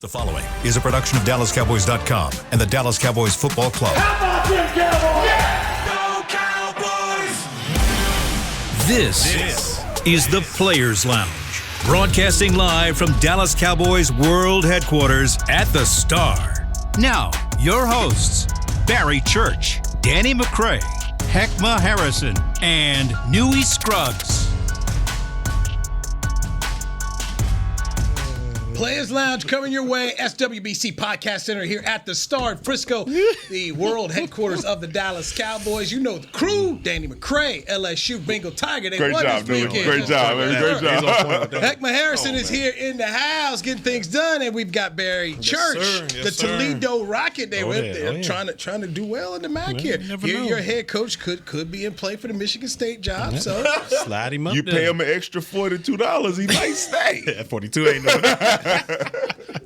The following is a production of DallasCowboys.com and the Dallas Cowboys Football Club. How about them Cowboys? Yeah! Go Cowboys! This is the Players Lounge, broadcasting live from Dallas Cowboys World Headquarters at the Star. Now, your hosts, Barry Church, Danny McCray, Heckma Harrison, and Newey Scruggs. Players Lounge coming your way. SWBC Podcast Center here at the Star in Frisco, the world headquarters of the Dallas Cowboys. You know the crew, Danny McCray, LSU Bengal Tiger. They Great won job, this dude. weekend. Great job, man. Great job. Heckma Harrison is here in the house getting things done, and we've got Barry Church, the Toledo Rocket. They were trying to do well in the MAC here. Your head coach could be in play for the Michigan State job. So slide him up. You pay him an extra $42, he might stay. 42 ain't no.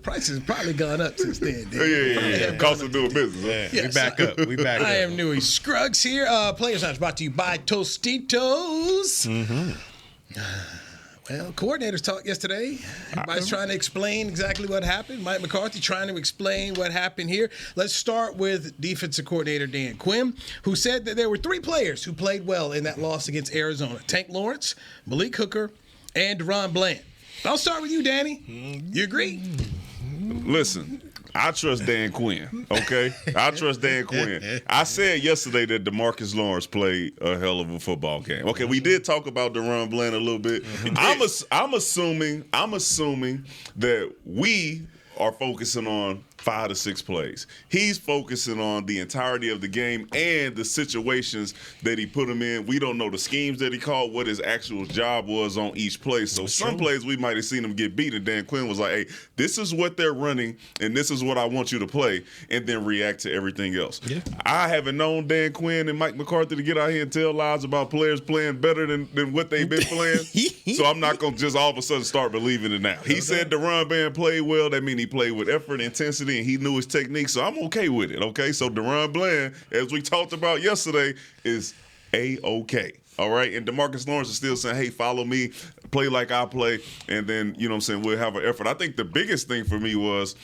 Prices probably gone up since then. Yeah. Cost of doing business. Yes. We back up. I am Newey Scruggs here. Players Lounge brought to you by Tostitos. Well, coordinators talked yesterday. Everybody's trying to explain exactly what happened. Mike McCarthy trying to explain what happened here. Let's start with defensive coordinator Dan Quinn, who said that there were three players who played well in that loss against Arizona: Tank Lawrence, Malik Hooker, and Deron Bland. I'll start with you, Danny. You agree? Listen, I trust Dan Quinn, okay? I trust Dan Quinn. I said yesterday that DeMarcus Lawrence played a hell of a football game. Okay, we did talk about Deron Bland a little bit. I'm assuming that we are focusing on 5 to 6 plays. He's focusing on the entirety of the game and the situations that he put him in. We don't know the schemes that he called, what his actual job was on each play. So some plays we might have seen him get beat, and Dan Quinn was like, hey, this is what they're running, and this is what I want you to play, and then react to everything else. Yeah. I haven't known Dan Quinn and Mike McCarthy to get out here and tell lies about players playing better than what they've been playing. So I'm not going to just all of a sudden start believing it now. He said Deron Bland played well. That means he played with effort, intensity, and he knew his technique, so I'm okay with it, okay? So Deron Bland, as we talked about yesterday, is A-okay, all right? And DeMarcus Lawrence is still saying, hey, follow me, play like I play, and then, you know what I'm saying, we'll have an effort. I think the biggest thing for me was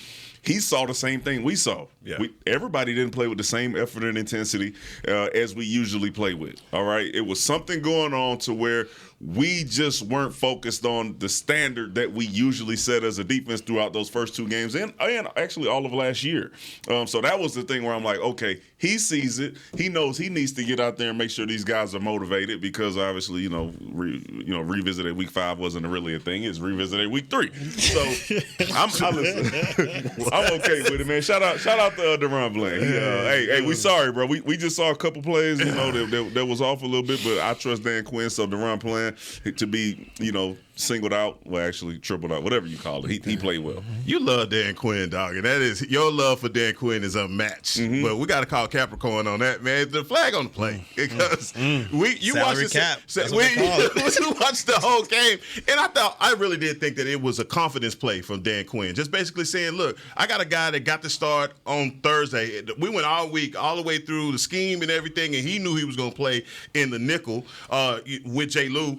he saw the same thing we saw. Yeah. Everybody didn't play with the same effort and intensity as we usually play with, all right? It was something going on to where we just weren't focused on the standard that we usually set as a defense throughout those first 2 games and actually all of last year. So that was the thing where I'm like, okay, he sees it. He knows he needs to get out there and make sure these guys are motivated because obviously, revisited week 5 wasn't really a thing. It's revisited week 3. So I'm okay with it, man. Shout out to Deron Bland. Hey, we sorry, bro. We just saw a couple plays, that was off a little bit, but I trust Dan Quinn, so Deron Bland to be, singled out, well, actually tripled out, whatever you call it. He played well. You love Dan Quinn, dog, and that is your love for Dan Quinn is unmatched. But we got to call Capricorn on that, man. The flag on the play because you watched the whole game, and I really did think that it was a confidence play from Dan Quinn, just basically saying, look, I got a guy that got the start on Thursday. We went all week, all the way through the scheme and everything, and he knew he was going to play in the nickel with J. Lou.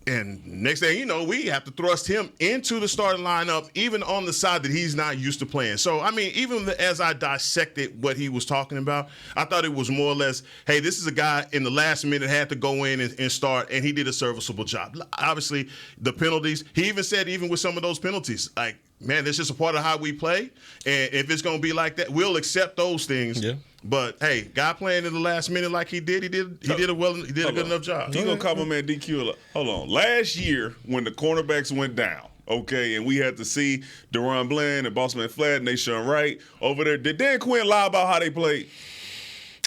And next thing you know, we have to thrust him into the starting lineup, even on the side that he's not used to playing. So, I mean, even as I dissected what he was talking about, I thought it was more or less, hey, this is a guy in the last minute had to go in and start, and he did a serviceable job. Obviously, the penalties, he even said even with some of those penalties, like, man, that's just a part of how we play. And if it's going to be like that, we'll accept those things. Yeah. But hey, guy playing in the last minute like he did a good enough job. You gonna call my man DQ? Hold on. Last year when the cornerbacks went down, okay, and we had to see Deron Bland and Bossman Flatt and Nation Wright over there. Did Dan Quinn lie about how they played?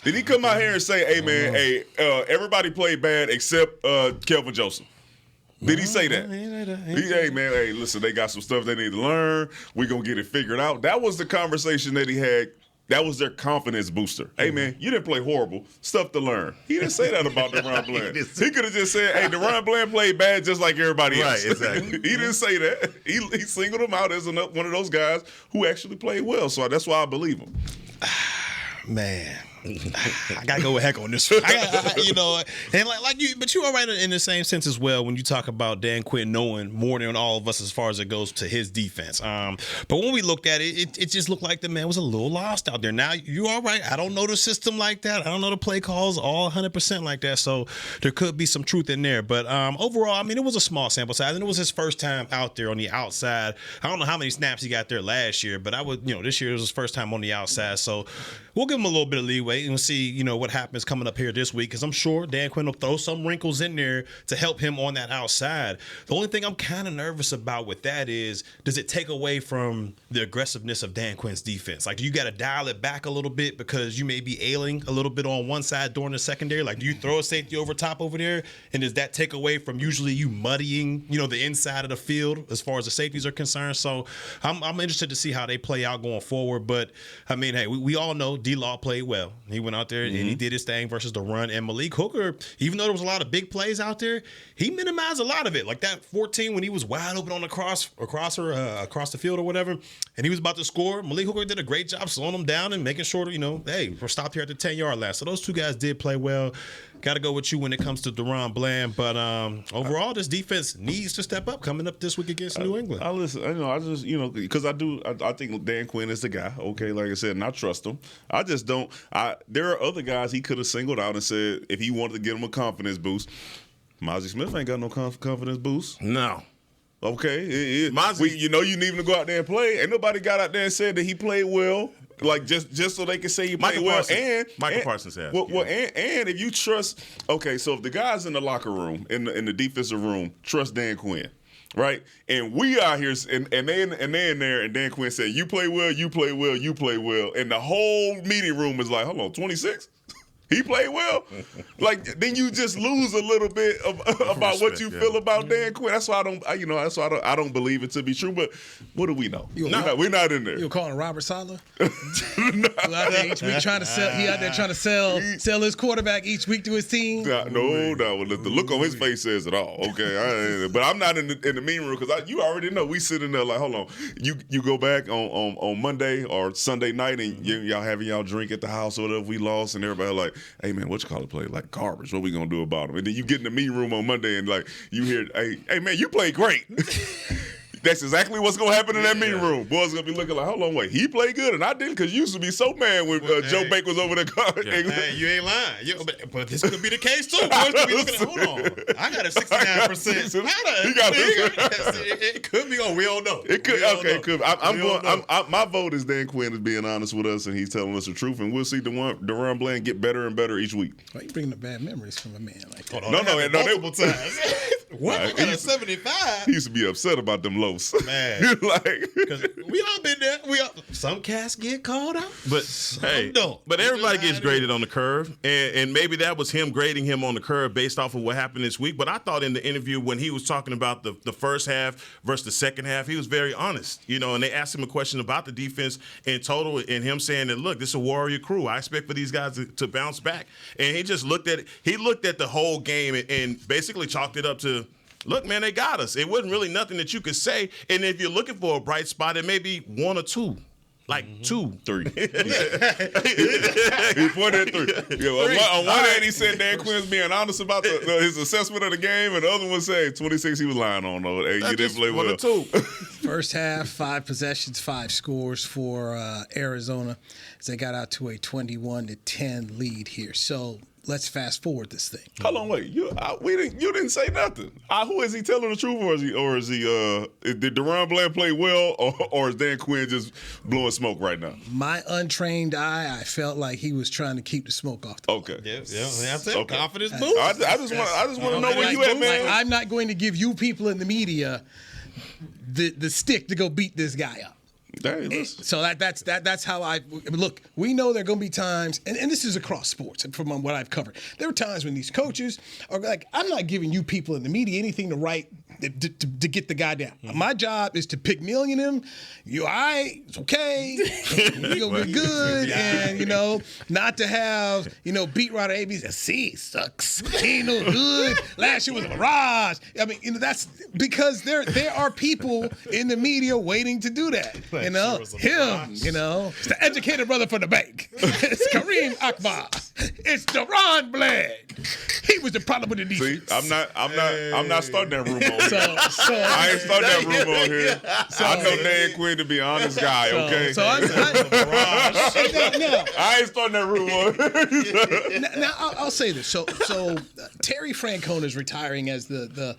Did he come out here and say, "Hey man, everybody played bad except Kelvin Joseph"? Did he say that? Hey, man, listen, they got some stuff they need to learn. We're going to get it figured out. That was the conversation that he had. That was their confidence booster. Hey, man, you didn't play horrible. Stuff to learn. He didn't say that about Deron Bland. He could have just said, hey, Deron Bland played bad just like everybody else. Right, exactly. He didn't say that. He singled him out as one of those guys who actually played well. So that's why I believe him. Man. I gotta go with heck on this one. And like you, but you are right in the same sense as well when you talk about Dan Quinn knowing more than all of us as far as it goes to his defense. But when we looked at it, it just looked like the man was a little lost out there. Now you are right. I don't know the system like that. I don't know the play calls all 100% like that. So there could be some truth in there. But overall, I mean, it was a small sample size, and it was his first time out there on the outside. I don't know how many snaps he got there last year, but this year it was his first time on the outside. So we'll give him a little bit of leeway and see, what happens coming up here this week, because I'm sure Dan Quinn will throw some wrinkles in there to help him on that outside. The only thing I'm kind of nervous about with that is, does it take away from the aggressiveness of Dan Quinn's defense? Like, do you got to dial it back a little bit because you may be ailing a little bit on one side during the secondary? Like, do you throw a safety over top over there, and does that take away from usually you muddying, the inside of the field as far as the safeties are concerned? So I'm interested to see how they play out going forward. But, I mean, hey, we all know D-Law played well. He went out there and he did his thing versus the run. And Malik Hooker, even though there was a lot of big plays out there, he minimized a lot of it. Like that 14 when he was wide open on the across the field or whatever, and he was about to score. Malik Hooker did a great job slowing him down and making sure, hey, we're stopped here at the 10-yard line. So those two guys did play well. Got to go with you when it comes to Deron Bland. But overall, this defense needs to step up coming up this week against New England. Because I think Dan Quinn is the guy. Okay, like I said, and I trust him. I just don't. There are other guys he could have singled out and said if he wanted to get him a confidence boost. Mazi Smith ain't got no confidence boost. No. Okay, Mazi, you need him to go out there and play. Ain't nobody got out there and said that he played well. Like just so they can say he played well. Michael Parsons has. And if you trust, so if the guys in the locker room, in the defensive room, trust Dan Quinn, right? And we out here, and they in there, and Dan Quinn said, "You play well, you play well, you play well," and the whole meeting room is like, "Hold on, 26." He played well. Like then you just lose a little bit about what you feel about Dan Quinn. That's why I don't believe it to be true. But what do we know? We're not in there. You calling Robert Saleh? No. Out there each week trying to sell. He out there trying to sell his quarterback each week to his team. No. The look on his face says it all. Okay, but I'm not in the meeting room because you already know we sitting there like, hold on. You go back on Monday or Sunday night and y'all having y'all drink at the house or whatever. We lost and everybody like, hey man, what you call it? Play like garbage. What we gonna do about him? And then you get in the meeting room on Monday and like you hear, hey man, you played great. That's exactly what's gonna happen in that meeting room. Boys gonna be looking like, hold on, wait, he played good and I didn't, because you used to be so mad when Joe Baker was over there. Hey, you ain't lying. But this could be the case too. Boys could be looking at, hold on, I got a 69%. It could be on. We don't know. It could. It could. My vote is Dan Quinn is being honest with us and he's telling us the truth, and we'll see Deron Bland get better and better each week. Why you bringing the bad memories from a man like that? No, multiple times. What? I got a 75. He used to be upset about them lows. Man, because we all been there. Some cats get called out, but hey, don't. But everybody gets graded on the curve, and maybe that was him grading him on the curve based off of what happened this week. But I thought in the interview when he was talking about the first half versus the second half, he was very honest. And they asked him a question about the defense in total, and him saying that, look, this is a warrior crew. I expect for these guys to bounce back. And he just looked at it. He looked at the whole game and basically chalked it up to, look, man, they got us. It wasn't really nothing that you could say. And if you're looking for a bright spot, it may be one or two. Like 2, 3. He pointed at 3. On one hand, he said Dan Quinn's being honest about his assessment of the game, and the other one said 26 he was lying on. Hey, you didn't play well. 1 or 2. First half, 5 possessions, 5 scores for Arizona as they got out to a 21-10 lead here. So let's fast forward this thing. Hold on, wait. You didn't say nothing. Who is he telling the truth, or is he? Did Deron Bland play well, or is Dan Quinn just blowing smoke right now? My untrained eye, I felt like he was trying to keep the smoke off. Okay. Yeah. That's it. Okay. Confidence boost. I just want to know where you at, man. Like, I'm not going to give you people in the media the stick to go beat this guy up. So that's how I look. We know there are going to be times, and this is across sports from what I've covered. There are times when these coaches are like, I'm not giving you people in the media anything to write to get the guy down. My job is to pick million him. You all right? It's okay. You gonna be good, and not to have beat writer ABs. See, sucks. He ain't no good. Last year was a mirage. I mean, that's because there are people in the media waiting to do that. Him. It's the educated brother from the bank. It's Kareem Akbar. It's Deron Bland. He was the problem with the defense. See, I'm not starting that rumor on here. I ain't starting that rumor on here. I know Dan Quinn to be an honest guy, okay? I ain't starting that rumor on here. Now I'll say this. So Terry Francona is retiring as the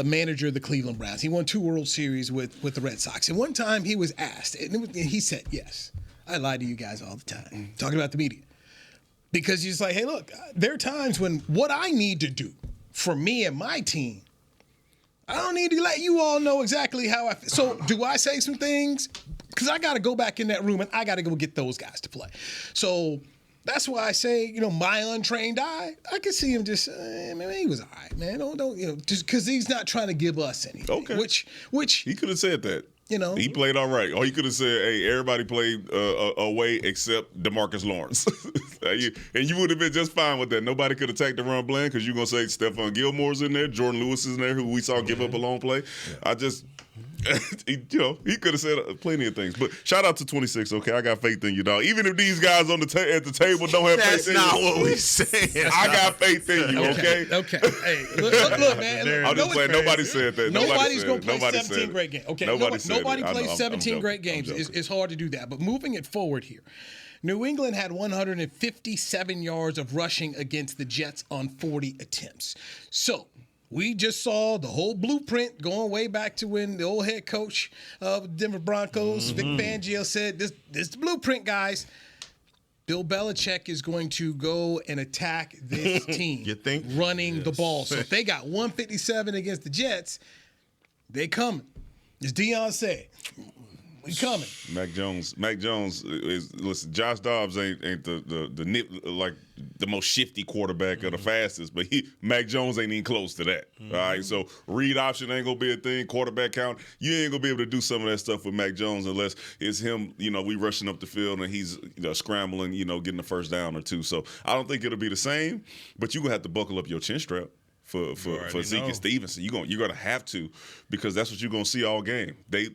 manager of the Cleveland Browns. He won 2 World Series with the Red Sox. And one time he was asked, and he said, yes, I lie to you guys all the time, talking about the media. Because he's like, hey, look, there are times when what I need to do for me and my team, I don't need to let you all know exactly how I feel. So do I say some things? Because I got to go back in that room and I got to go get those guys to play. So that's why I say, my untrained eye, I can see him just, maybe he was all right, man. Don't just because he's not trying to give us anything. Okay. Which he could have said that. He played all right. Or he could have said, hey, everybody played away except DeMarcus Lawrence. And you would have been just fine with that. Nobody could attack the run blend because you're going to say Stephon Gilmore's in there, Jordan Lewis is in there, who we saw give up a long play. Yeah. He could have said plenty of things. But shout out to 26, okay? I got faith in you, dog. Even if these guys on the at the table don't have faith in you. That's not what we saying. I got faith in you, okay? Okay. Hey, look, man. I'm just playing. Nobody said that. Nobody's going to play 17 great games. Okay, nobody plays I'm 17 great games. It's hard to do that. But moving it forward here, New England had 157 yards of rushing against the Jets on 40 attempts. So we just saw the whole blueprint going way back to when the old head coach of Denver Broncos, Vic Fangio, said, this is the blueprint, guys. Bill Belichick is going to go and attack this team. You think? Running the ball. So if they got 157 against the Jets, they coming. As Deion said, we coming. Mac Jones is listen. Josh Dobbs ain't the most shifty quarterback or the fastest, but Mac Jones ain't even close to that. All right, so read option ain't gonna be a thing. Quarterback count, you ain't gonna be able to do some of that stuff with Mac Jones unless it's him. We rushing up the field and he's scrambling, getting the first down or two. So I don't think it'll be the same, but you gonna have to buckle up your chin strap. For Zeke and Stevenson, you're gonna have to, because that's what you're gonna see all game. They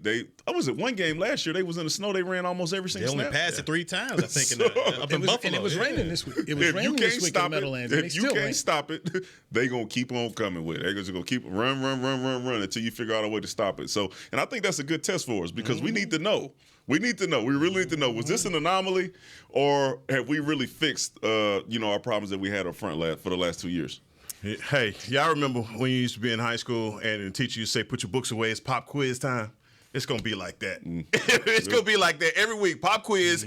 was it one game last year? They was in the snow. They ran almost every single snap. They only passed it 3 times, I think. Up in Buffalo, and it was raining this week. It was raining this week in Meadowlands. If you can't stop it, they gonna keep on coming with it. They're just gonna keep run until you figure out a way to stop it. So, and I think that's a good test for us because we need to know. We need to know. We really need to know. Was this an anomaly, or have we really fixed our problems that we had up front for the last 2 years? Hey, y'all remember when you used to be in high school and the teacher used to say, put your books away, it's pop quiz time? It's going to be like that. It's going to be like that every week. Pop quiz.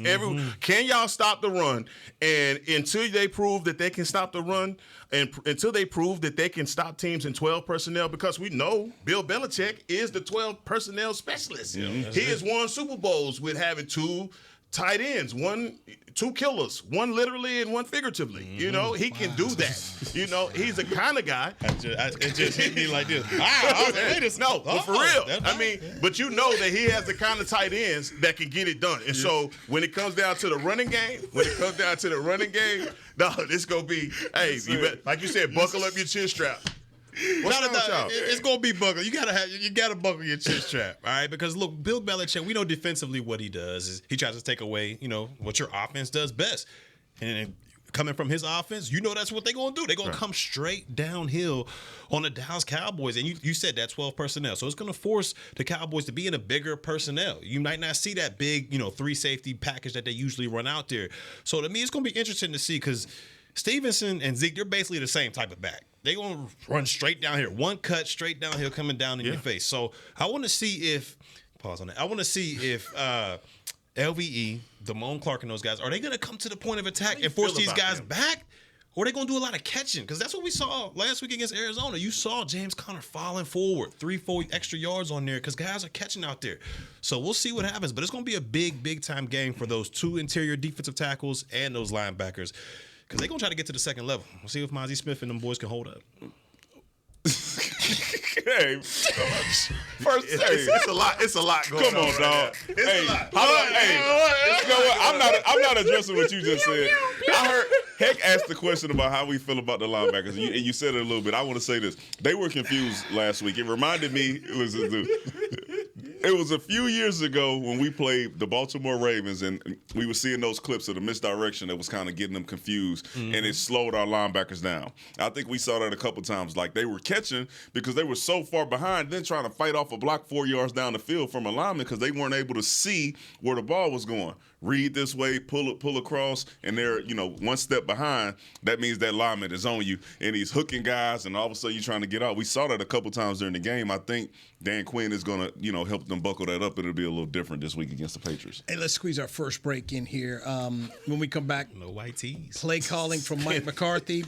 Can y'all stop the run? And until they prove that they can stop the run, and until they prove that they can stop teams in 12 personnel, because we know Bill Belichick is the 12 personnel specialist. Yeah, he has won Super Bowls with having 2 tight ends, 2 killers, one literally and one figuratively. He can do that. He's the kind of guy. It just hit me like this. But for real. But you know that he has the kind of tight ends that can get it done. And so when it comes down to the running game, it's going to be, hey, like you said, buckle up your chin strap. It's gonna be buckle. You gotta buckle your chin strap, all right? Because look, Bill Belichick, we know defensively what he does is he tries to take away, what your offense does best. And coming from his offense, that's what they're gonna do. They're gonna come straight downhill on the Dallas Cowboys. And you said that 12 personnel. So it's gonna force the Cowboys to be in a bigger personnel. You might not see that big, 3 safety package that they usually run out there. So to me, it's gonna be interesting to see because Stevenson and Zeke, they're basically the same type of back. They're going to run straight down here. One cut, straight downhill, coming down in your face. So I want to see if – pause on that. I want to see if LVE, Damone Clark, and those guys, are they going to come to the point of attack and force these guys back? Or are they going to do a lot of catching? Because that's what we saw last week against Arizona. You saw James Conner falling forward, 3-4 extra yards on there because guys are catching out there. So we'll see what happens. But it's going to be a big-time game for those 2 interior defensive tackles and those linebackers. Because they're going to try to get to the second level. We'll see if Mazi Smith and them boys can hold up. Hey, first, It's a lot. It's a lot going on. Come on, dog. It's a lot. You know what? I'm not addressing what you just said. I heard Heck asked the question about how we feel about the linebackers, and you said it a little bit. I want to say this: they were confused last week. It reminded me it was a few years ago when we played the Baltimore Ravens, and we were seeing those clips of the misdirection that was kind of getting them confused, and it slowed our linebackers down. I think we saw that a couple times. Like they were catching because they were so far behind, then trying to fight off a block 4 yards down the field from a lineman because they weren't able to see where the ball was going. Read this way, pull across, and they're one step behind. That means that lineman is on you, and he's hooking guys, and all of a sudden you're trying to get out. We saw that a couple times during the game. I think Dan Quinn is going to help them buckle that up. It'll be a little different this week against the Patriots. Hey, let's squeeze our first break in here. When we come back, no white tees. Play calling from Mike McCarthy.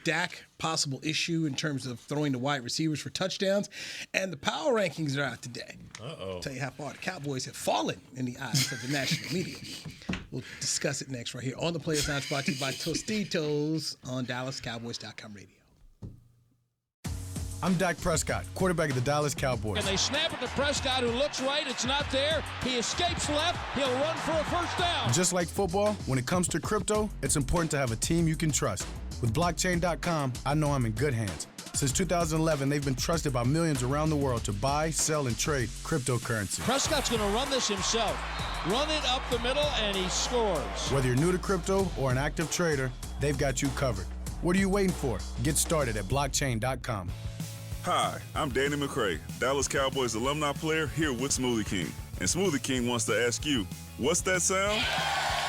Dak, possible issue in terms of throwing to wide receivers for touchdowns. And the power rankings are out today. Tell you how far the Cowboys have fallen in the eyes of the national media. We'll discuss it next right here on the Players Lounge, brought to you by Tostitos on DallasCowboys.com radio. I'm Dak Prescott, quarterback of the Dallas Cowboys. And they snap it to Prescott, who looks right. It's not there. He escapes left. He'll run for a first down. Just like football, when it comes to crypto, it's important to have a team you can trust. With blockchain.com, I know I'm in good hands. Since 2011, they've been trusted by millions around the world to buy, sell, and trade cryptocurrency. Prescott's going to run this himself. Run it up the middle, and he scores. Whether you're new to crypto or an active trader, they've got you covered. What are you waiting for? Get started at blockchain.com. Hi, I'm Danny McCray, Dallas Cowboys alumni player here with Smoothie King. And Smoothie King wants to ask you, what's that sound?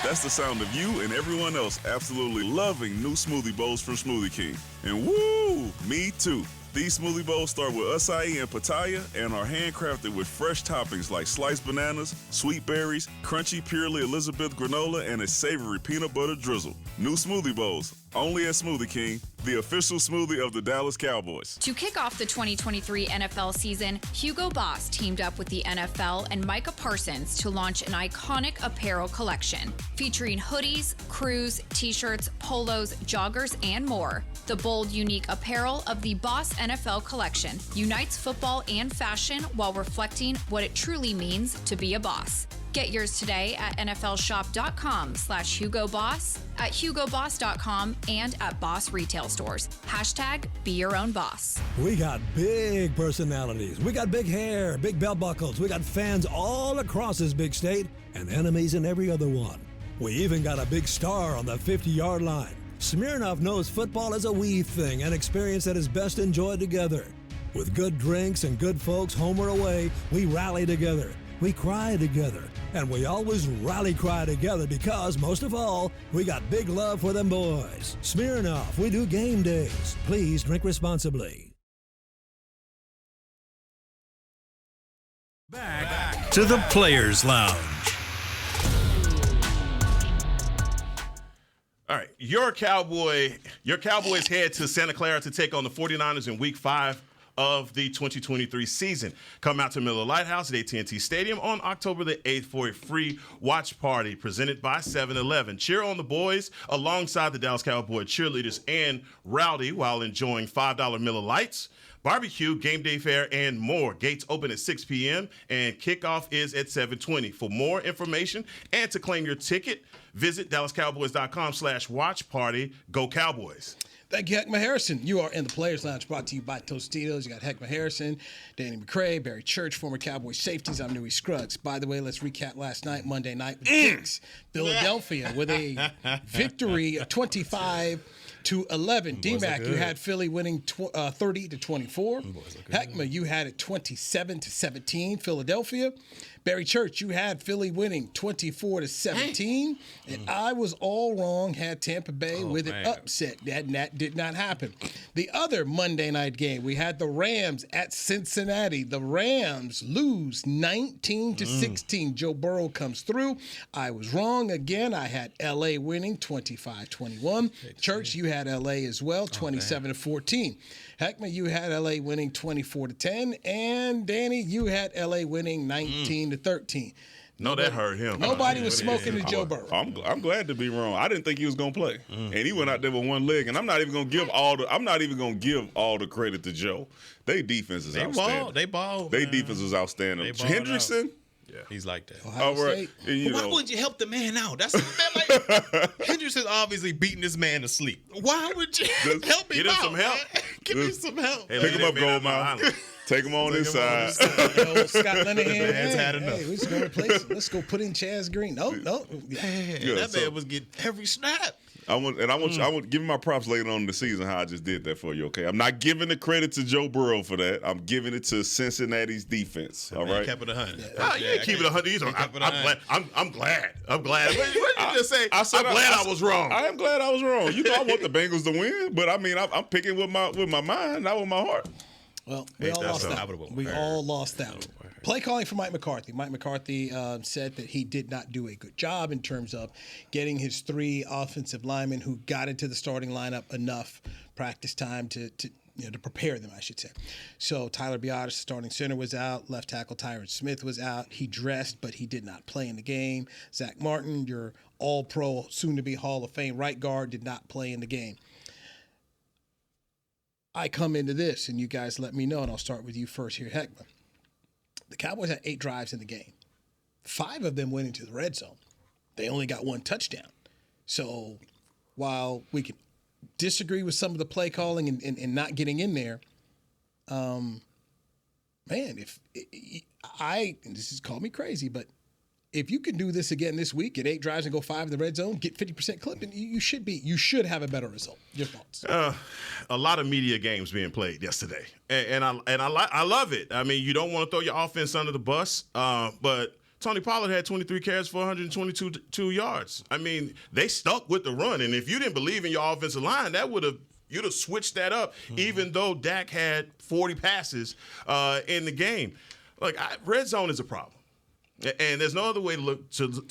That's the sound of you and everyone else absolutely loving new smoothie bowls from Smoothie King. And woo, me too. These smoothie bowls start with acai and pitaya and are handcrafted with fresh toppings like sliced bananas, sweet berries, crunchy Purely Elizabeth granola, and a savory peanut butter drizzle. New smoothie bowls, only at Smoothie King, the official smoothie of the Dallas Cowboys. To kick off the 2023 NFL season, Hugo Boss teamed up with the NFL and Micah Parsons to launch an iconic apparel collection featuring hoodies, crews, t-shirts, polos, joggers, and more. The bold, unique apparel of the Boss NFL collection unites football and fashion while reflecting what it truly means to be a boss. Get yours today at nflshop.com/HugoBoss, at HugoBoss.com, and at Boss retail stores. #Be your own boss. We got big personalities. We got big hair, big belt buckles. We got fans all across this big state and enemies in every other one. We even got a big star on the 50-yard line. Smirnoff knows football is a we thing, an experience that is best enjoyed together. With good drinks and good folks home or away, we rally together. We cry together, and we always rally cry together because, most of all, we got big love for them boys. Smirnoff, we do game days. Please drink responsibly. Back to the Players Lounge. All right, your Cowboys head to Santa Clara to take on the 49ers in Week 5 of the 2023 season. Come out to Miller Lighthouse at AT&T Stadium on October the 8th for a free watch party presented by 7-Eleven. Cheer on the boys alongside the Dallas Cowboy cheerleaders and rowdy while enjoying $5 Miller Lights, barbecue, game day fare, and more. Gates open at 6 p.m. and kickoff is at 7:20. For more information and to claim your ticket, visit DallasCowboys.com/watch party. Go Cowboys. Thank you, Heckma Harrison. You are in the Players Lounge, brought to you by Tostitos. You got Heckma Harrison, Danny McCray, Barry Church, former Cowboys safeties. I'm Newey Scruggs. By the way, let's recap last night, Monday night with the Kings. Philadelphia with a victory of 25-11. D-Mac, you had Philly winning 30-24. Heckma, you had it 27-17. Philadelphia. Barry Church, you had Philly winning 24-17, and I was all wrong. Had Tampa Bay with an upset. That did not happen. The other Monday night game, we had the Rams at Cincinnati. The Rams lose 19-16. Joe Burrow comes through. I was wrong again. I had LA winning 25-21. Church, you had LA as well, 27-14. Heckma, you had LA winning 24-10, and Danny, you had LA winning 19-13. No, that hurt him. Nobody was smoking to Joe Burrow. I'm glad to be wrong. I didn't think he was gonna play, and he went out there with one leg. And I'm not even gonna give all the credit to Joe. Their defense is outstanding. They ball. Their defense is outstanding. Hendrickson. Yeah, he's like that. All right. Why wouldn't you help the man out? That's like Hendrickson's obviously beating this man to sleep. Why would you help him out? Get him some help. Give me some help. Pick him up, Goldmouth. Take him on this side. Scott Linehan. Man's had enough. Hey, we're just going to replace him. Let's go put in Chaz Green. No. That man was getting every snap. I want to give him my props later on in the season how I just did that for you, okay? I'm not giving the credit to Joe Burrow for that. I'm giving it to Cincinnati's defense, all right? Kept it 100. You ain't keep it 100. I'm glad. I'm glad. What did you just say? I'm glad I was wrong. I am glad I was wrong. You know I want the Bengals to win, but I mean I'm picking with my mind, not with my heart. Well, we all lost out. We all lost out. Play calling for Mike McCarthy. Mike McCarthy said that he did not do a good job in terms of getting his 3 offensive linemen who got into the starting lineup enough practice time to prepare them, I should say. So Tyler Biadasz, starting center, was out. Left tackle Tyron Smith was out. He dressed, but he did not play in the game. Zach Martin, your all-pro, soon-to-be Hall of Fame right guard, did not play in the game. I come into this, and you guys let me know, and I'll start with you first here, Heckman. The Cowboys had 8 drives in the game. 5 of them went into the red zone. They only got 1 touchdown. So while we can disagree with some of the play calling and not getting in there, and this is call me crazy, but if you can do this again this week, get 8 drives and go 5 in the red zone, get 50% clip, then you should have a better result. Your thoughts? A lot of media games being played yesterday, and I love it. I mean, you don't want to throw your offense under the bus, but Tony Pollard had 23 carries for 122 yards. I mean, they stuck with the run, and if you didn't believe in your offensive line, you'd have switched that up, even though Dak had 40 passes in the game. Look, red zone is a problem. And there's no other way to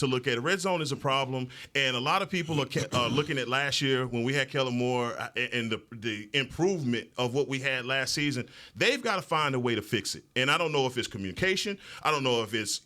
look at it. Red zone is a problem, and a lot of people are looking at last year when we had Kellen Moore and the improvement of what we had last season. They've got to find a way to fix it. And I don't know if it's communication. I don't know if it's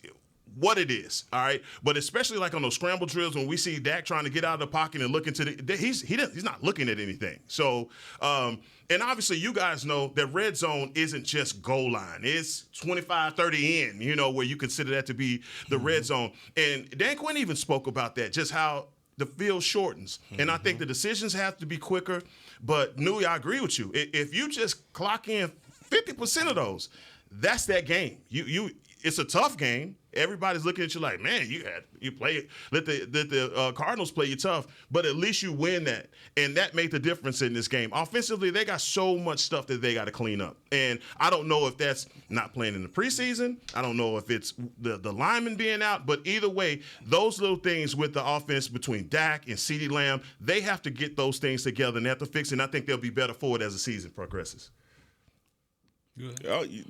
what it is, all right? But especially like on those scramble drills when we see Dak trying to get out of the pocket and look into he's not looking at anything. So, and obviously you guys know that red zone isn't just goal line. It's 25, 30 in, where you consider that to be the red zone. And Dan Quinn even spoke about that, just how the field shortens. And I think the decisions have to be quicker. But, Nui, I agree with you. If you just clock in 50% of those, that's that game. It's a tough game. Everybody's looking at you like, man, you play it. Let the Cardinals play you tough, but at least you win that, and that made the difference in this game. Offensively, they got so much stuff that they got to clean up, and I don't know if that's not playing in the preseason. I don't know if it's the linemen being out, but either way, those little things with the offense between Dak and CeeDee Lamb, they have to get those things together and have to fix it, and I think they'll be better for it as the season progresses.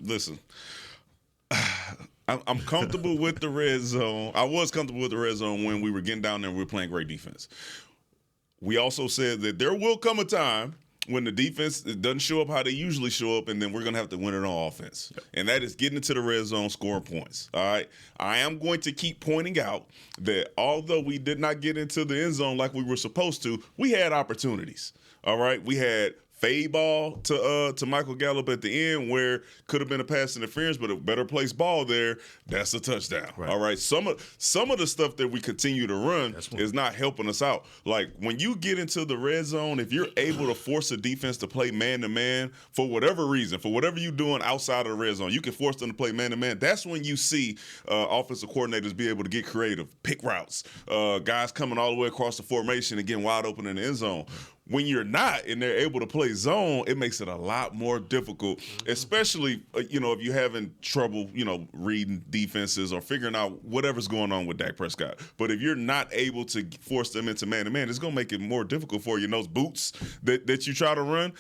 Listen. I'm comfortable with the red zone. I was comfortable with the red zone when we were getting down there and we were playing great defense. We also said that there will come a time when the defense doesn't show up how they usually show up, and then we're going to have to win it on offense. And that is getting into the red zone, scoring points. All right? I am going to keep pointing out that although we did not get into the end zone like we were supposed to, we had opportunities. All right? We had fade ball to Michael Gallup at the end where could have been a pass interference, but a better placed ball there, that's a touchdown. Right. All right. Some of the stuff that we continue to run is not helping us out. Like when you get into the red zone, if you're able to force a defense to play man-to-man for whatever reason, for whatever you're doing outside of the red zone, you can force them to play man-to-man. That's when you see offensive coordinators be able to get creative, pick routes, guys coming all the way across the formation and getting wide open in the end zone. When you're not and they're able to play zone, it makes it a lot more difficult, especially, if you're having trouble, reading defenses or figuring out whatever's going on with Dak Prescott. But if you're not able to force them into man-to-man, it's going to make it more difficult for you. And those boots that you try to run,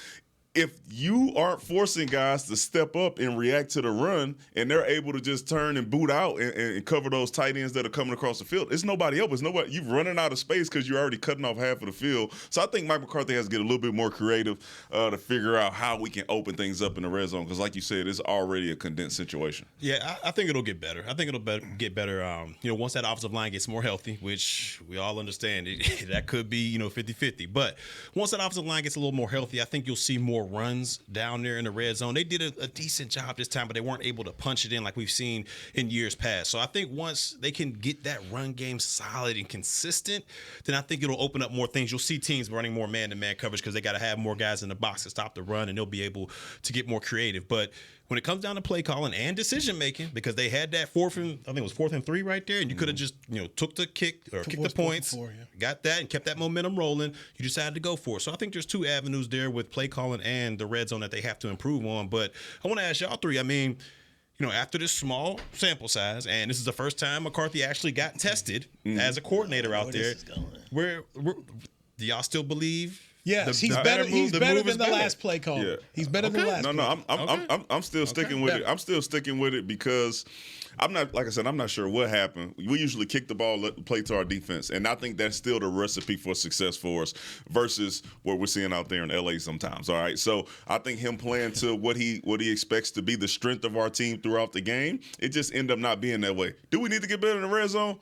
if you aren't forcing guys to step up and react to the run, and they're able to just turn and boot out and cover those tight ends that are coming across the field, it's nobody else. It's nobody. You're running out of space because you're already cutting off half of the field. So I think Mike McCarthy has to get a little bit more creative to figure out how we can open things up in the red zone. Because, like you said, it's already a condensed situation. Yeah, I think it'll get better. I think it'll get better. Once that offensive line gets more healthy, which we all understand, that could be 50-50. But once that offensive line gets a little more healthy, I think you'll see more runs down there in the red zone. They did a decent job this time, but they weren't able to punch it in like we've seen in years past. So I think once they can get that run game solid and consistent, then I think it'll open up more things. You'll see teams running more man-to-man coverage because they got to have more guys in the box to stop the run, and they'll be able to get more creative. But when it comes down to play calling and decision making, because they had that 4th and 3 right there, and you could have just took the kick or kicked the points, got that, and kept that momentum rolling. You decided to go for it. So I think there's two avenues there with play calling and the red zone that they have to improve on. But I want to ask y'all three. I mean, after this small sample size, and this is the first time McCarthy actually got tested as a coordinator out there, where do y'all still believe? Yes, he's better. He's better than the last play call. Yeah. He's better than the last. I'm still sticking with it. I'm still sticking with it because I'm not, like I said, I'm not sure what happened. We usually kick the ball, play to our defense, and I think that's still the recipe for success for us versus what we're seeing out there in LA sometimes. All right, so I think him playing to what he expects to be the strength of our team throughout the game, it just ended up not being that way. Do we need to get better in the red zone?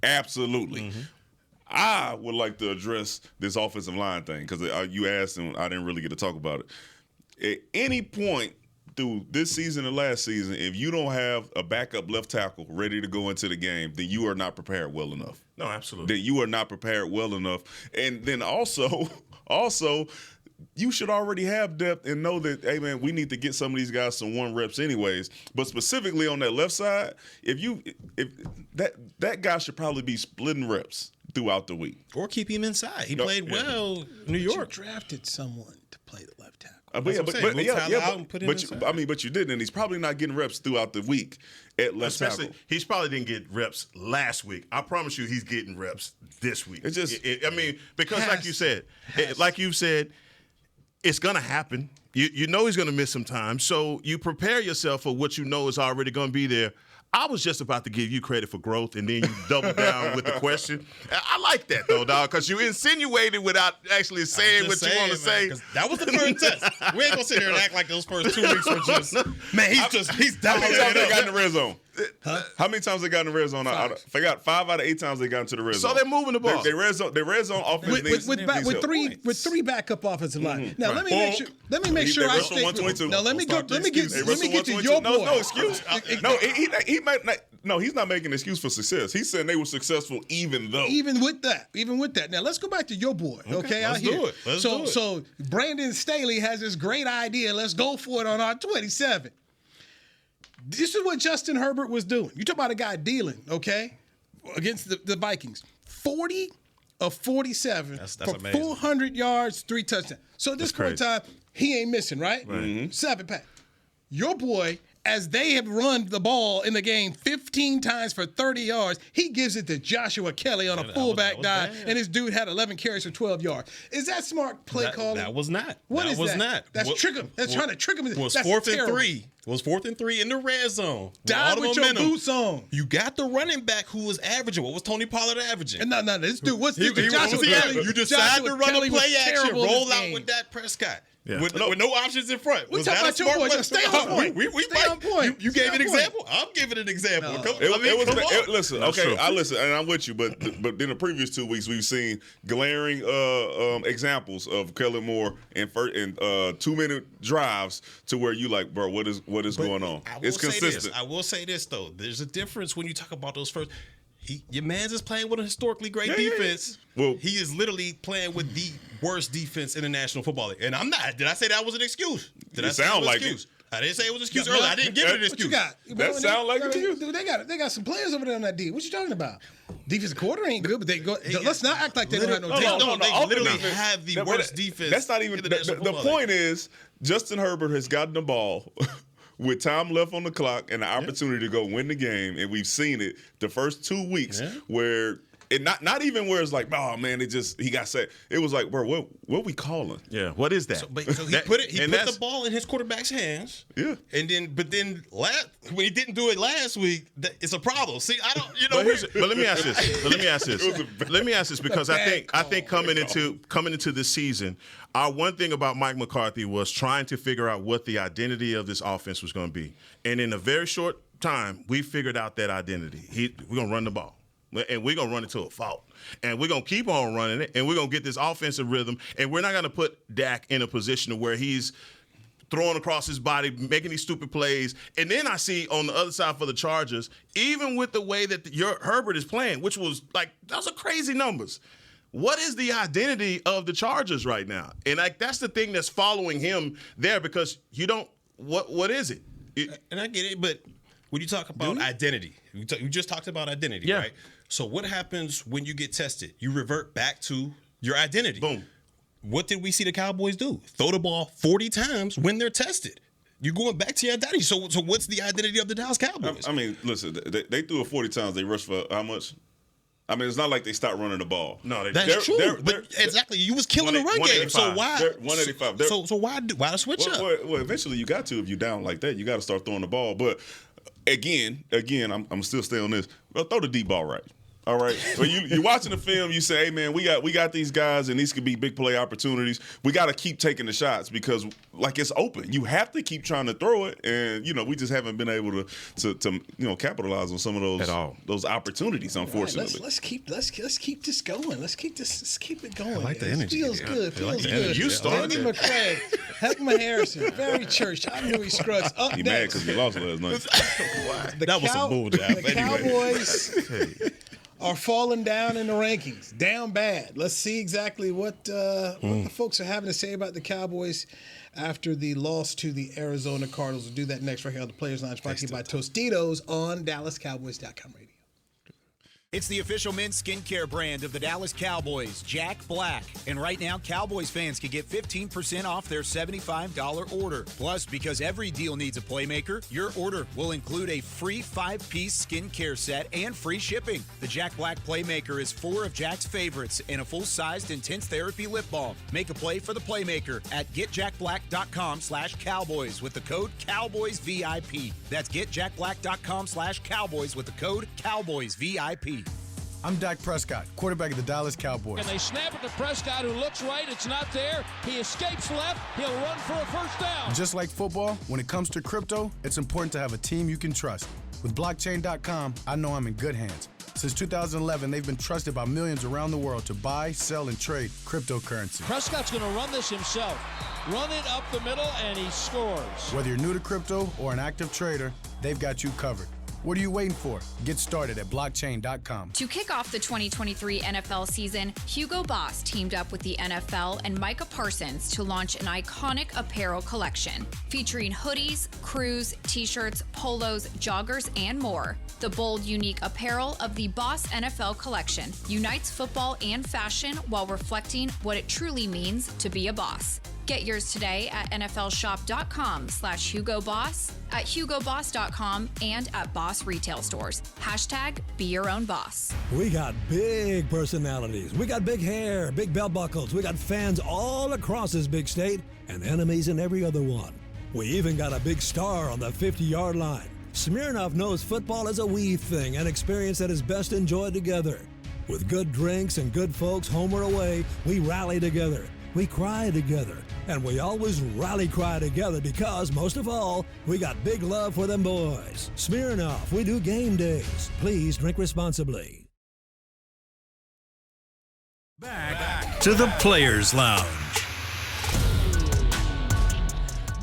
Absolutely. Mm-hmm. I would like to address this offensive line thing because you asked and I didn't really get to talk about it. At any point through this season and last season, if you don't have a backup left tackle ready to go into the game, then you are not prepared well enough. No, absolutely. Then you are not prepared well enough. And then also, you should already have depth and know that, hey, man, we need to get some of these guys some 1 reps anyways. But specifically on that left side, if that guy should probably be splitting reps throughout the week. Or keep him inside. He played well in New York. You drafted someone to play the left tackle. But you didn't, and he's probably not getting reps throughout the week at left tackle. He's probably didn't get reps last week. I promise you, he's getting reps this week. It's just, because like you said, it's gonna happen. You know he's gonna miss some time, so you prepare yourself for what you know is already gonna be there. I was just about to give you credit for growth, and then you double down with the question. I like that, though, dog, because you insinuated without actually saying what you want to say. That was the first test. We ain't going to sit here and act like those first 2 weeks were just, man, he's How many times they got in the red zone? Huh? How many times they got in the red zone? I forgot 5 out of 8 times they got into the red zone. So they're moving the ball. They red zone offense with three backup offensive line. Mm-hmm. Now let me make sure I stay. Now let me get to your boy. No excuse. He might not. No, he's not making an excuse for success. He's saying they were successful even though. Even with that. Now let's go back to your boy. Okay, let's do it. So Brandon Staley has this great idea. Let's go for it on our 27. This is what Justin Herbert was doing. You talk about a guy dealing, okay, against the Vikings. 40 of 47 for 400 yards, 3 touchdowns. So at this point in time, he ain't missing, right? Mm-hmm. 7 pack. Your boy, as they have run the ball in the game 15 times for 30 yards, he gives it to Joshua Kelly on a fullback dive, and this dude had 11 carries for 12 yards. Is that smart play calling? That was not. What is that? Not. That's trick him. That's trying to trick him. It was 4th and 3. It was 4th and 3 in the red zone. Dive with your boots on. You got the running back who was averaging. What was Tony Pollard averaging? No. This dude, Joshua Kelly? You decided to run a play action, roll out with Dak Prescott. Yeah. With no options in front. We talking about your boy. Stay on point. Stay on point. You gave an example. I'm giving an example. No. Listen, okay, I listen, and I'm with you. But in the previous 2 weeks, we've seen glaring examples of Kellen Moore in 2-minute drives to where you like, bro, what is going on? It's consistent. I will say this though. There's a difference when you talk about those first. Your man's is playing with a historically great defense. Yeah. Well, he is literally playing with the worst defense in the National Football League. And I'm not. Did I say that was an excuse? Did I say it was an excuse? I didn't say it was an excuse earlier. I didn't give it an excuse. What you got? That sound like an excuse. Dude, they got some players over there on that D. What you talking about? Defensive quarter ain't good, but they go. Let's not act like they don't have no defense. No, they literally have the worst defense. That's not even the point. Is Justin Herbert has gotten the ball with time left on the clock and the opportunity to go win the game, and we've seen it the first 2 weeks where And not even where it's like, oh man, he got set. It was like, bro, what we calling? Yeah, what is that? So he put the ball in his quarterback's hands. Yeah. And then when he didn't do it last week, it's a problem. See, I don't, But let me ask this. Because I think coming into this season, our one thing about Mike McCarthy was trying to figure out what the identity of this offense was going to be. And in a very short time, we figured out that identity. We're going to run the ball. And we're going to run it to a fault. And we're going to keep on running it. And we're going to get this offensive rhythm. And we're not going to put Dak in a position where he's throwing across his body, making these stupid plays. And then I see on the other side for the Chargers, even with the way that your Herbert is playing, which was like, those are crazy numbers. What is the identity of the Chargers right now? And that's the thing that's following him there, because you don't – what is it? And I get it, but when you talk about identity, you just talked about identity, right? So what happens when you get tested? You revert back to your identity. Boom. What did we see the Cowboys do? Throw the ball 40 times when they're tested. You're going back to your identity. So what's the identity of the Dallas Cowboys? I mean, listen, they threw it 40 times. They rushed for how much? I mean, it's not like they stopped running the ball. No, that's true. But exactly, you was killing the run game. So why? 185. So why the switch up? Well, eventually you got to. If you're down like that, you got to start throwing the ball. But again, I'm still staying on this. Well, throw the deep ball right. All right. When you're watching the film, you say, hey, man, we got these guys, and these could be big play opportunities. We got to keep taking the shots because, like, it's open. You have to keep trying to throw it, and, we just haven't been able to capitalize on some of those opportunities, unfortunately. Right, let's keep this going. Let's keep it going. I like the energy. Feels good. Feels good. You started Danny McCray, Heckma Harrison, Barry Church. I'm Newey Scruggs. Up He next. mad because we lost last night. That was some bull job. The Cowboys are falling down in the rankings, down bad. Let's see exactly what the folks are having to say about the Cowboys after the loss to the Arizona Cardinals. We'll do that next right here on the Players Lounge, brought to you by Tostitos on DallasCowboys.com radio. It's the official men's skincare brand of the Dallas Cowboys, Jack Black. And right now, Cowboys fans can get 15% off their $75 order. Plus, because every deal needs a playmaker, your order will include a free 5-piece skincare set and free shipping. The Jack Black Playmaker is 4 of Jack's favorites and a full-sized intense therapy lip balm. Make a play for the Playmaker at getjackblack.com/Cowboys with the code CowboysVIP. That's getjackblack.com/Cowboys with the code CowboysVIP. I'm Dak Prescott, quarterback of the Dallas Cowboys. And they snap it to Prescott, who looks right. It's not there. He escapes left. He'll run for a first down. Just like football, when it comes to crypto, it's important to have a team you can trust. With blockchain.com, I know I'm in good hands. Since 2011, they've been trusted by millions around the world to buy, sell, and trade cryptocurrency. Prescott's going to run this himself. Run it up the middle, and he scores. Whether you're new to crypto or an active trader, they've got you covered. What are you waiting for? Get started at blockchain.com. To kick off the 2023 NFL season, Hugo Boss teamed up with the NFL and Micah Parsons to launch an iconic apparel collection featuring hoodies, crews, t-shirts, polos, joggers, and more. The bold, unique apparel of the Boss NFL collection unites football and fashion while reflecting what it truly means to be a boss. Get yours today at nflshop.com/HugoBoss, at HugoBoss.com, and at Boss retail stores. #Be your own boss. We got big personalities. We got big hair, big belt buckles. We got fans all across this big state and enemies in every other one. We even got a big star on the 50-yard line. Smirnoff knows football is a we thing, an experience that is best enjoyed together. With good drinks and good folks home or away, we rally together. We cry together, and we always rally cry together because, most of all, we got big love for them boys. Smirnoff, we do game days. Please drink responsibly. Back to the Players Lounge.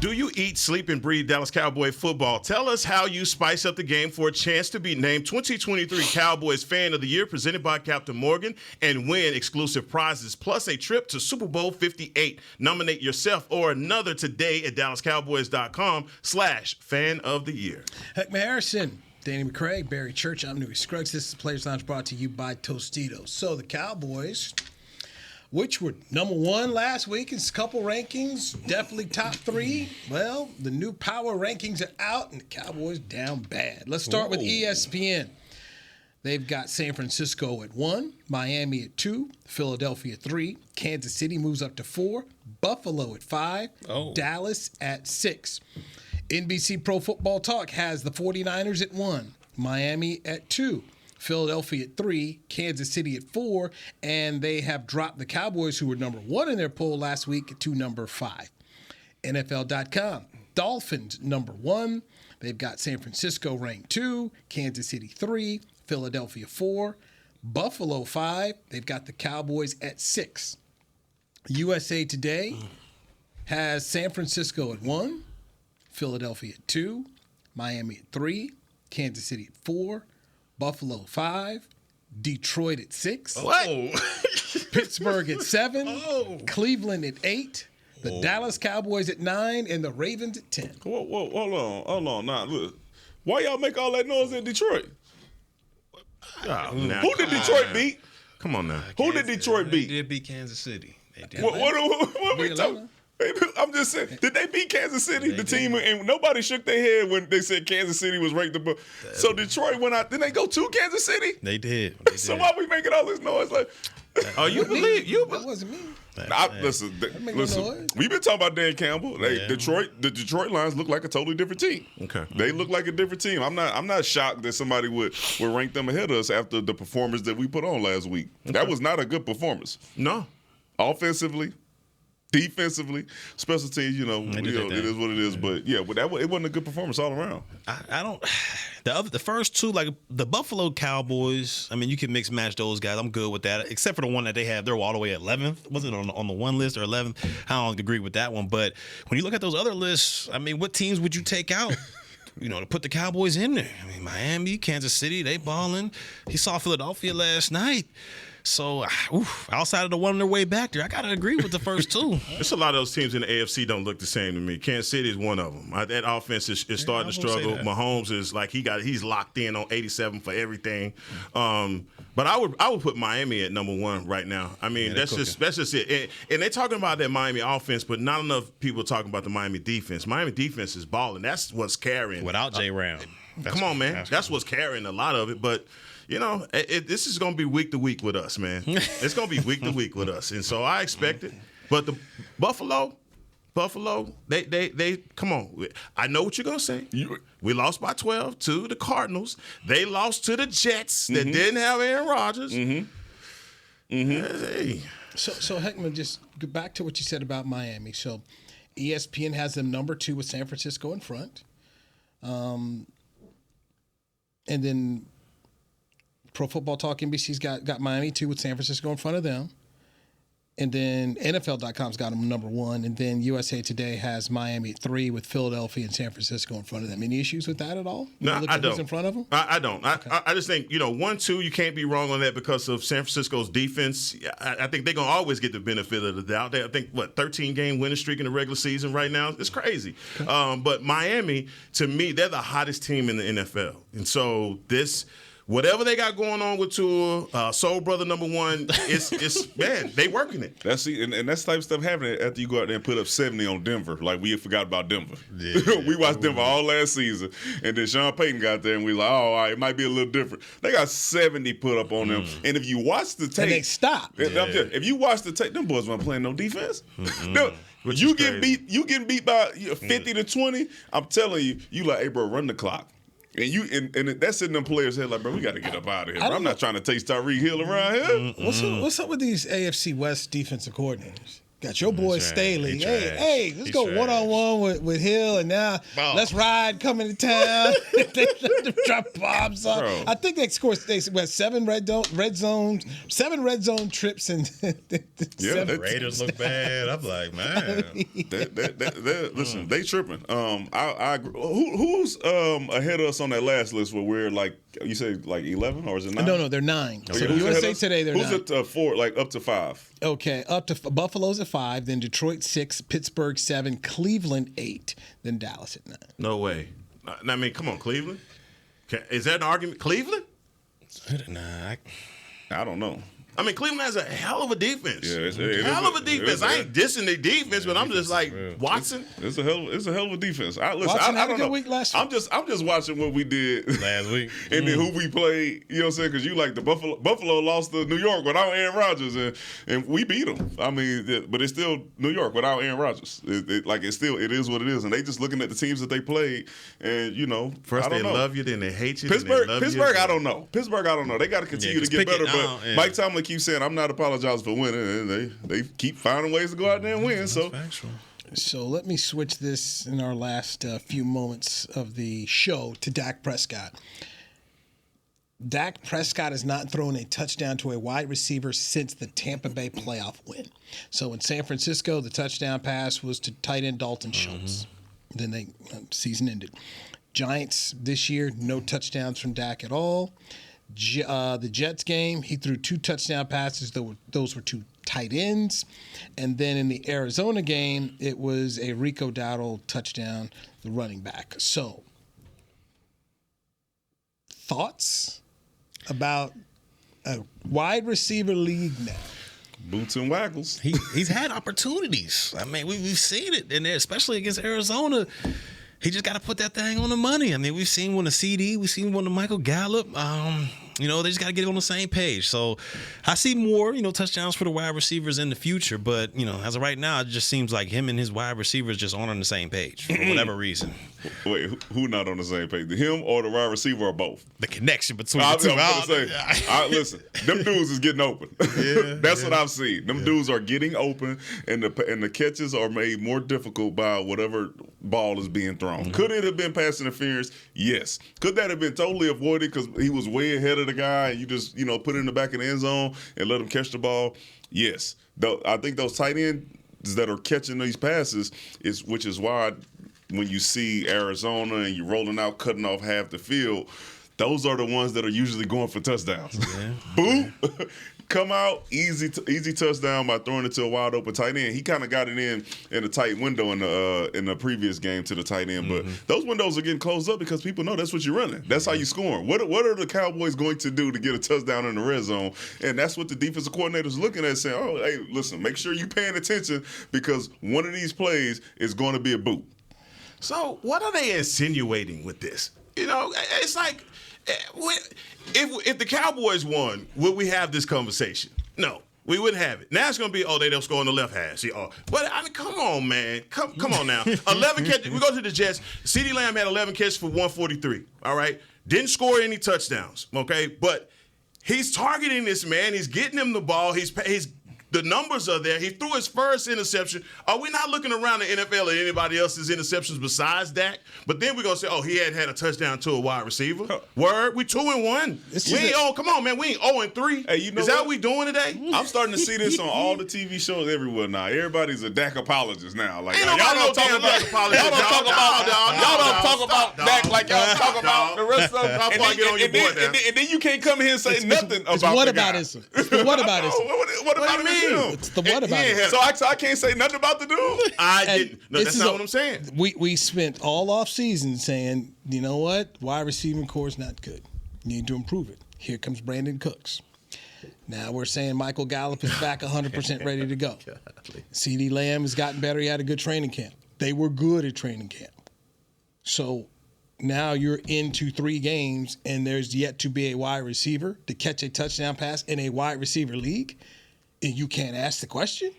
Do you eat, sleep, and breathe Dallas Cowboy football? Tell us how you spice up the game for a chance to be named 2023 Cowboys Fan of the Year, presented by Captain Morgan, and win exclusive prizes, plus a trip to Super Bowl 58. Nominate yourself or another today at DallasCowboys.com/Fan of the Year. Heckma Harrison, Danny McCray, Barry Church, I'm Newey Scruggs. This is the Players Lounge, brought to you by Tostitos. So the Cowboys, which were number one last week in a couple rankings, definitely top 3. Well, the new power rankings are out, and the Cowboys down bad. Let's start with ESPN. They've got San Francisco at 1, Miami at 2, Philadelphia at 3, Kansas City moves up to 4, Buffalo at 5, Dallas at 6. NBC Pro Football Talk has the 49ers at 1, Miami at 2, Philadelphia at 3, Kansas City at 4, and they have dropped the Cowboys, who were number 1 in their poll last week, to number 5. NFL.com, Dolphins number 1. They've got San Francisco ranked 2, Kansas City 3, Philadelphia 4, Buffalo 5. They've got the Cowboys at 6. USA Today has San Francisco at 1, Philadelphia at 2, Miami at 3, Kansas City at 4, Buffalo 5, Detroit at 6, Pittsburgh at 7, Cleveland at 8, the Dallas Cowboys at 9, and the Ravens at 10. Whoa, hold on. Now, look, why y'all make all that noise in Detroit? Who did Detroit beat? Come on now. Who did Detroit beat? They did beat Kansas City. They did. What we talking? I'm just saying, did they beat Kansas City? The team, and nobody shook their head when they said Kansas City was ranked above. So Detroit went out. Didn't they go to Kansas City? They did. So why we making all this noise? Like, you believe you? That wasn't me. Listen. We've been talking about Dan Campbell. The Detroit Lions look like a totally different team. Okay, they look like a different team. I'm not shocked that somebody would rank them ahead of us after the performance that we put on last week. Okay. That was not a good performance. No, offensively, defensively, special teams. It is what it is. But yeah, it wasn't a good performance all around. I don't. The first two, like the Buffalo Cowboys, I mean, you can mix match those guys. I'm good with that, except for the one that they have. They're all the way at 11th. Wasn't it on the one list or 11th? I don't agree with that one. But when you look at those other lists, I mean, what teams would you take out? To put the Cowboys in there. I mean, Miami, Kansas City, they balling. He saw Philadelphia last night. So, outside of the one on their way back there, I got to agree with the first two. There's a lot of those teams in the AFC don't look the same to me. Kansas City is one of them. That offense is starting to struggle. Mahomes is like he's locked in on 87 for everything. But I would put Miami at number 1 right now. I mean, that's just it. And they're talking about that Miami offense, but not enough people are talking about the Miami defense. Miami defense is balling. That's what's carrying. Without J. Ram. Come on, man. That's what's carrying a lot of it. But this is going to be week to week with us, man. It's going to be week to week with us, and so I expect it. But the Buffalo, they come on. I know what you're going to say. We lost by 12 to the Cardinals. They lost to the Jets that didn't have Aaron Rodgers. Hey. So Heckman, just go back to what you said about Miami. So ESPN has them number 2 with San Francisco in front. And then Pro Football Talk NBC's got Miami 2 with San Francisco in front of them. And then NFL.com's got them number 1. And then USA Today has Miami at 3 with Philadelphia and San Francisco in front of them. Any issues with that at all? No, I don't. Who's in front of them? I don't. Okay. I just think, 1, 2, you can't be wrong on that because of San Francisco's defense. I think they're going to always get the benefit of the doubt. I think, 13-game winning streak in the regular season right now? It's crazy. Okay. But Miami, to me, they're the hottest team in the NFL. And so whatever they got going on with Tua, Soul Brother number 1, it's man, they working it. That's that's type of stuff happening after you go out there and put up 70 on Denver. Like we forgot about Denver. Yeah. We watched Denver all last season, and then Sean Payton got there, and we like, all right, it might be a little different. They got 70 put up on them, and if you watch the tape, and they stop. If you watch the tape, them boys weren't playing no defense. You getting beat by 50 to 20. I'm telling you, you like, hey bro, run the clock. And that's in them players' head like, bro, we got to get up out of here. I'm not trying to taste Tyreek Hill around here. What's up with these AFC West defensive coordinators? Got your boy Staley. Hey, let's go one-on-one with Hill, and now let's ride coming to town. They let them drop bombs on. I think they scored 7 red zone trips, and the Raiders look bad. I'm like, man, listen, they tripping. I agree. Who's ahead of us on that last list where we're like, you say like 11 or is it 9? No, they're 9. So USA Today, they're 9. Who's at 4, like up to 5? Okay, up to Buffalo's at 5, then Detroit 6, Pittsburgh 7, Cleveland 8, then Dallas at 9. No way. I mean, come on, Cleveland. Is that an argument? Cleveland? Nah, I don't know. I mean, Cleveland has a hell of a defense. Yeah, hell of a defense. I ain't dissing their defense, but I'm just like Watson. It's a hell of a defense. I Watson had don't a good know. week last week. I'm just watching what we did last week, and then who we played. You know what I'm saying? Because you like the Buffalo lost to New York without Aaron Rodgers, and we beat them. I mean, but it's still New York without Aaron Rodgers. It is what it is, and they just looking at the teams that they played, and first I don't they know. love you, then they hate you. Pittsburgh, then they love you. I don't know. Pittsburgh, I don't know. They got to continue to get better, but Mike Tomlin keeps saying, "I'm not apologizing for winning," and they keep finding ways to go out there and win. So let me switch this in our last few moments of the show to Dak Prescott. Dak Prescott has not thrown a touchdown to a wide receiver since the Tampa Bay playoff win. So in San Francisco, the touchdown pass was to tight end Dalton Schultz. Then the season ended. Giants this year, no touchdowns from Dak at all. The Jets game, he threw 2 touchdown passes. Those were 2 tight ends. And then in the Arizona game, it was a Rico Dowdle touchdown, the running back. So, thoughts about a wide receiver league now? Boots and waggles. He's had opportunities. I mean, we've seen it in there, especially against Arizona. He just got to put that thing on the money. I mean, we've seen one to CD, we've seen one to Michael Gallup. They just got to get on the same page. So I see more, touchdowns for the wide receivers in the future. But, as of right now, it just seems like him and his wide receivers just aren't on the same page for whatever reason. Wait, who not on the same page? Him or the wide receiver or both? The connection between the two. I was going to say, listen, them dudes is getting open. That's what I've seen. Them dudes are getting open, and the catches are made more difficult by whatever ball is being thrown. Could it have been pass interference? Yes. Could that have been totally avoided because he was way ahead of the guy and you just, put it in the back of the end zone and let him catch the ball? Yes. I think those tight ends that are catching these passes which is why when you see Arizona and you're rolling out, cutting off half the field, those are the ones that are usually going for touchdowns. Yeah. Boom. Come out, easy touchdown by throwing it to a wide open tight end. He kind of got it in a tight window in the previous game to the tight end, but those windows are getting closed up because people know that's what you're running. That's how you scoring. What are the Cowboys going to do to get a touchdown in the red zone? And that's what the defensive coordinator's looking at, saying, "Oh, hey, listen, make sure you're paying attention because one of these plays is going to be a boot." So what are they insinuating with this? It's like, if the Cowboys won, would we have this conversation? No, we wouldn't have it. Now it's going to be, they don't score on the left half. But I mean, come on, man. Come on now. 11 catches. We go to the Jets. CeeDee Lamb had 11 catches for 143. All right. Didn't score any touchdowns. Okay. But he's targeting this man. He's getting him the ball. The numbers are there. He threw his first interception. Are we not looking around the NFL at anybody else's interceptions besides Dak? But then we're going to say, he had a touchdown to a wide receiver. Word, we 2-1. Come on, man. We ain't 0-3. Hey, is that what we doing today? I'm starting to see this on all the TV shows everywhere now. Everybody's a Dak apologist now. Like, ain't y'all don't talk about Dak like y'all talk about the rest of them. And then you can't come here and say nothing about the guy. It's the whataboutism. What about him? It's the whataboutism. So I can't say nothing about the dude. I didn't. No, that's not what I'm saying. We spent all off season saying, you know what, wide receiving core is not good. You need to improve it. Here comes Brandon Cooks. Now we're saying Michael Gallup is back 100% ready to go. CeeDee Lamb has gotten better. He had a good training camp. They were good at training camp. So now you're into 3 games and there's yet to be a wide receiver to catch a touchdown pass in a wide receiver league. And you can't ask the question?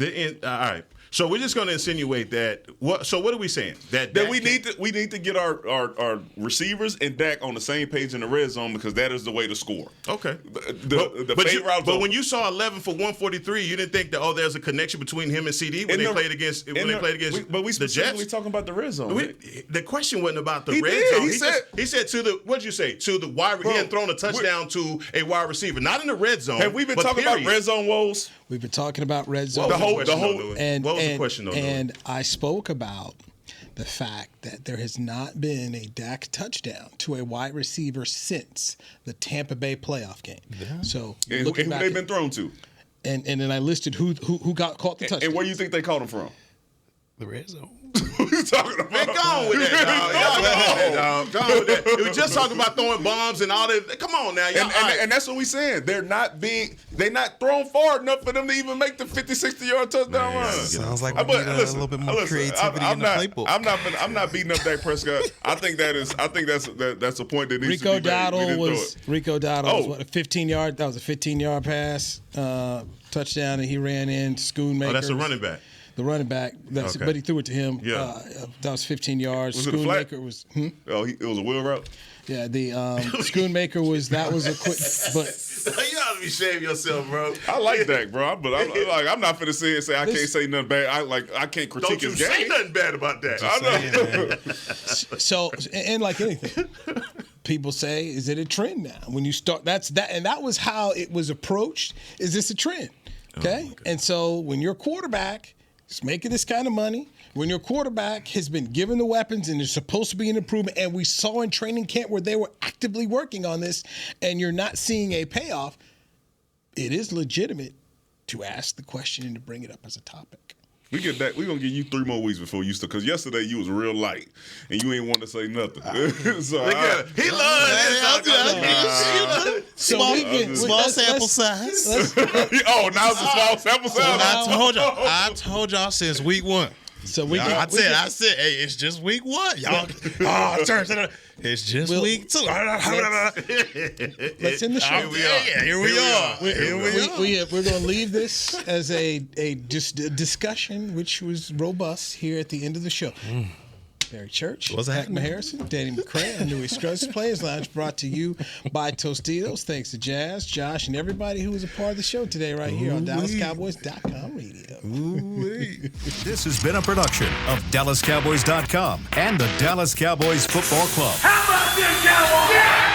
All right. So we're just going to insinuate that. So what are we saying? That we need to get our receivers and Dak on the same page in the red zone because that is the way to score. Okay. But when you saw 11 for 143, you didn't think that there's a connection between him and CD when they played against But we specifically talking about the red zone. The question wasn't about the red zone. He said to the what'd you say to the wide? He had thrown a touchdown to a wide receiver, not in the red zone. Have we been talking about red zone woes? We've been talking about red zone. What was the question, though? And I spoke about the fact that there has not been a Dak touchdown to a wide receiver since the Tampa Bay playoff game. Yeah. So who they've been thrown to? And then I listed who caught the touchdown. And where do you think they caught him from? The red zone. What you talking about? Man, go on with that, dog. Go on with that. We were just talking about throwing bombs and all that. Come on now. And that's what we saying. They're not thrown far enough for them to even make the 50, 60-yard touchdown run. Sounds like we need a little bit more creativity in the playbook. I'm not beating up Dak Prescott. I think that's a point that needs Rico to be made. Rico Dowdle was what, a 15-yard. That was a 15-yard pass, touchdown, and he ran in Schoonmaker. Oh, that's a running back. The running back, but he threw it to him. Yeah. That was 15 yards. Was it a flat? Schoonmaker was. It was a wheel route. Yeah, the Schoonmaker was a quick, but. You ought to be shaming yourself, bro. I like Dak, bro, but I'm not finna say I can't say nothing bad. I can't critique his game. Don't you say nothing bad about that. I know. So, and like anything, people say, is it a trend now? When you start, and that was how it was approached. Is this a trend? Okay, and so when your quarterback is making this kind of money, when your quarterback has been given the weapons and there's supposed to be an improvement, and we saw in training camp where they were actively working on this, and you're not seeing a payoff, it is legitimate to ask the question and to bring it up as a topic. We get that. We're gonna give you 3 more weeks before you start, because yesterday you was real light and you ain't want to say nothing. So he loves it. Small sample size. Now it's a small sample size. I told y'all since week 1. So I said, hey, it's just week 1. Y'all, it's just week 2. Let's end the show. Here we are. We're going to leave this as a discussion, which was robust here at the end of the show. Barry Church, Heckma Harrison, Danny McCray, and Louis Scruggs Players Lounge, brought to you by Tostitos. Thanks to Jazz, Josh, and everybody who was a part of the show today right here on DallasCowboys.com radio. This has been a production of DallasCowboys.com and the Dallas Cowboys Football Club. How about this, Cowboys? Yeah!